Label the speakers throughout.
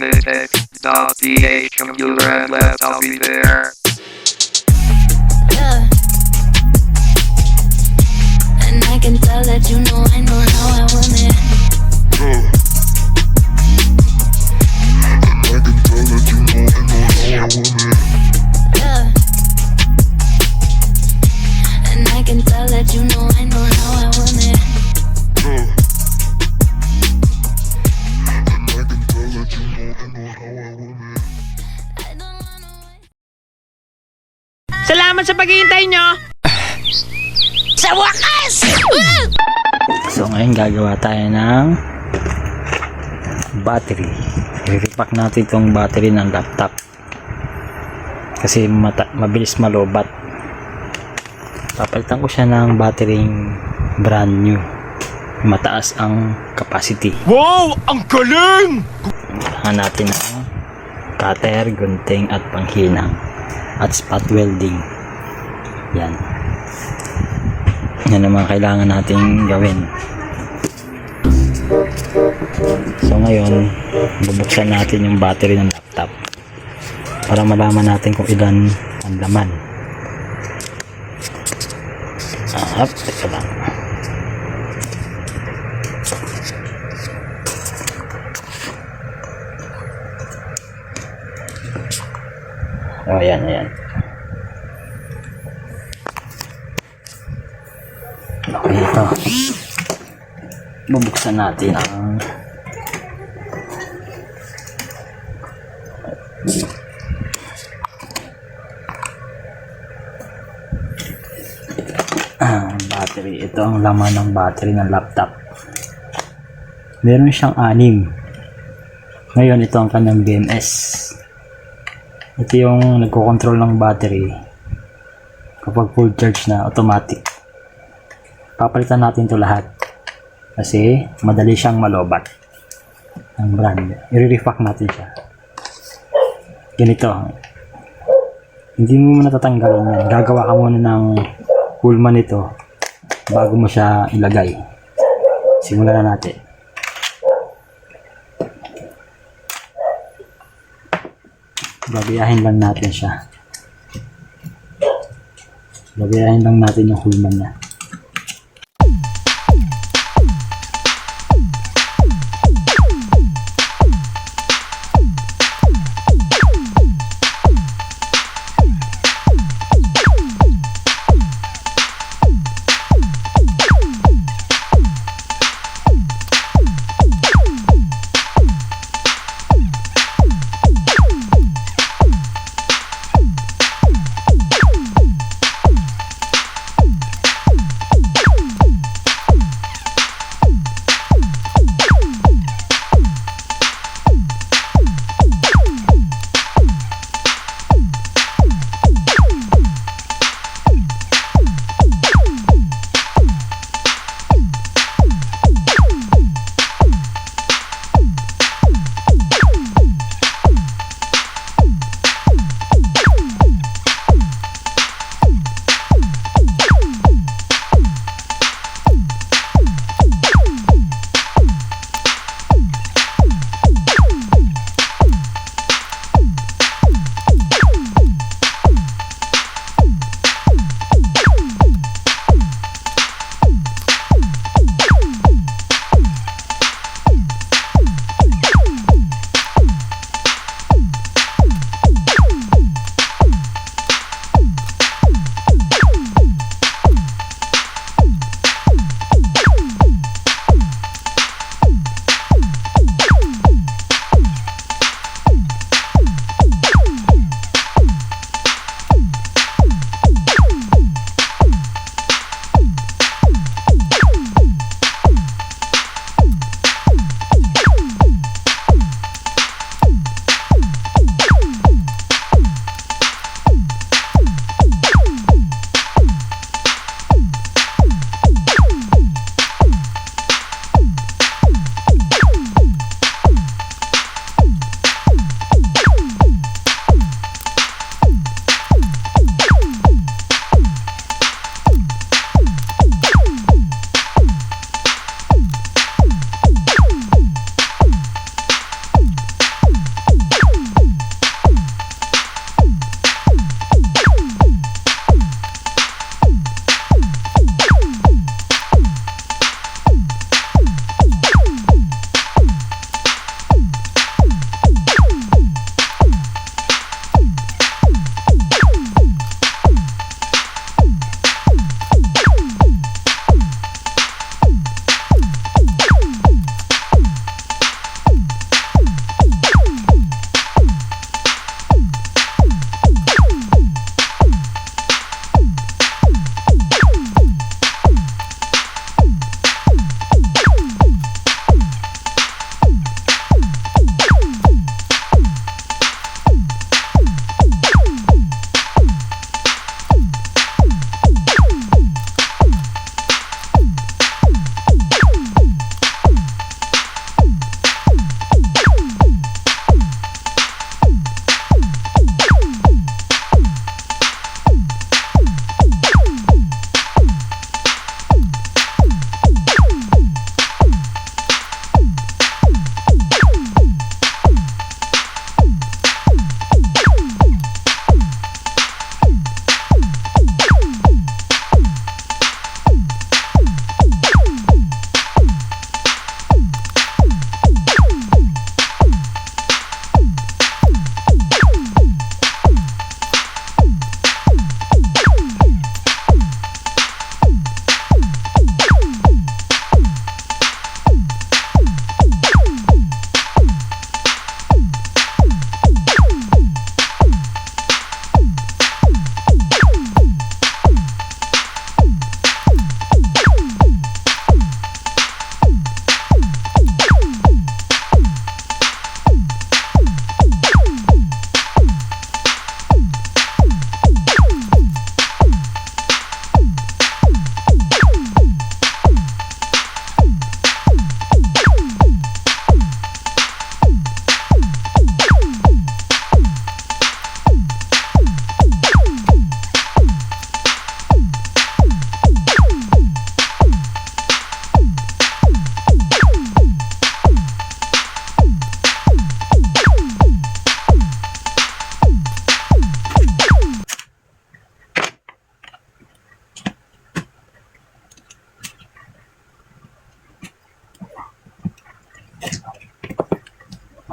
Speaker 1: nicktech.ph computer and laptop be there.
Speaker 2: And I can tell that you know I know how I want it.
Speaker 3: And I can tell that you know I know how I want it.
Speaker 2: And I can tell that you know I know how I want it.
Speaker 3: And I can tell that you know I know how I want it.
Speaker 2: I don't wanna wait.
Speaker 4: Salamat sa paghihintay nyo!
Speaker 2: Sa wakas!
Speaker 5: So ngayon gagawa tayo ng battery. I-repack natin itong battery ng laptop kasi mabilis malobat. Papalitan ko siya ng battery brand new, mataas ang capacity.
Speaker 4: Wow! Ang galing!
Speaker 5: Kailangan natin ng cutter, gunting at panghinang at spot welding. Yan ang mga kailangan nating gawin. So ngayon bubuksan natin yung battery ng laptop para malaman natin kung ilan ang laman. Ito lang. Ayan. Okay, ito. Bubuksan natin ang battery. Ito ang laman ng battery ng laptop. Meron siyang 6. Ngayon ito ang kanyang BMS. Ito yung nagko-control ng battery kapag full charge na, automatic. Papalitan natin ito lahat kasi madali siyang malobat ang brand. I-repack natin siya ganito. Hindi mo muna tatanggalin yan, gagawa ka muna ng hulman nito bago mo siya ilagay. Simulan na natin. Babayahin lang natin siya. Babayahin lang natin yung hulman niya.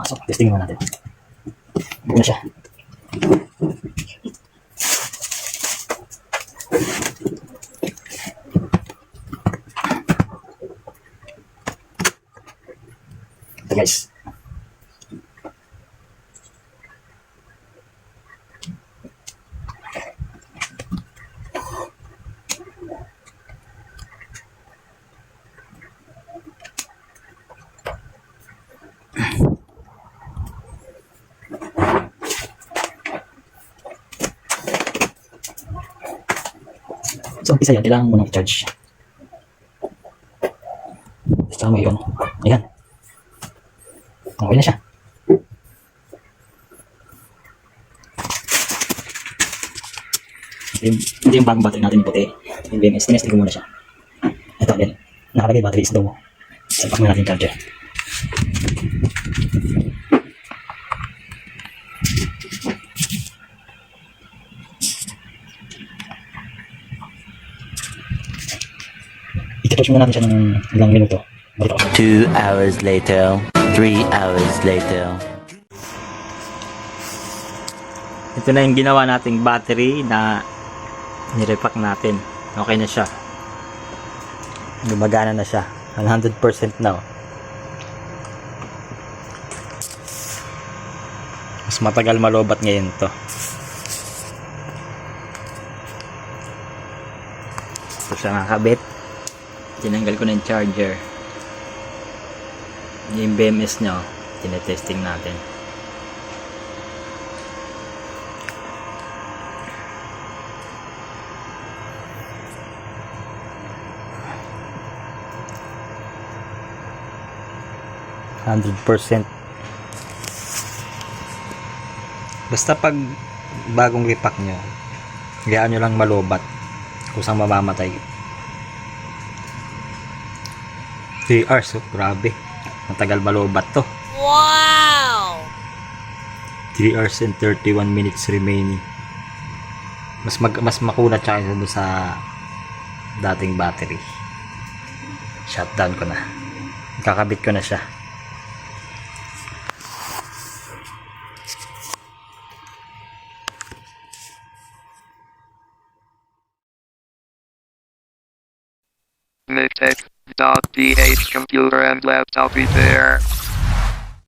Speaker 5: So, testing naman natin. Buo na siya. Ito guys. So, umpisa yan, kailangan mo nang i-charge. Basta mo yun. Ayan. Okay na siya. Ito yung bagong battery natin yung puti. Yung BMS. Tinesting ko muna siya. Ito, yan. Nakalagay battery sa domo. Sapak mo natin yung charger. I-charge muna natin siya ng ilang minuto.
Speaker 6: 2 hours later, 3 hours later.
Speaker 5: Ito na yung ginawa nating battery na nirepack natin. Okay na siya. Gumagana na siya. 100% na. Mas matagal malobat ngayon to. Ito siya nakakabit. Tinanggal ko na yung charger. Yung BMS nyo, tinetesting natin. %. Basta pag bagong repack nyo, hayaan nyo lang malobat kusang mamamatay. 3 hours, oh, grabe. Matagal malobat to.
Speaker 2: Wow!
Speaker 5: 3 hours and 31 minutes remaining. Mas makunat siya kaysa doon sa dating battery. Shutdown ko na. Kakabit ko na siya.
Speaker 1: nicktech.ph computer and laptop repair.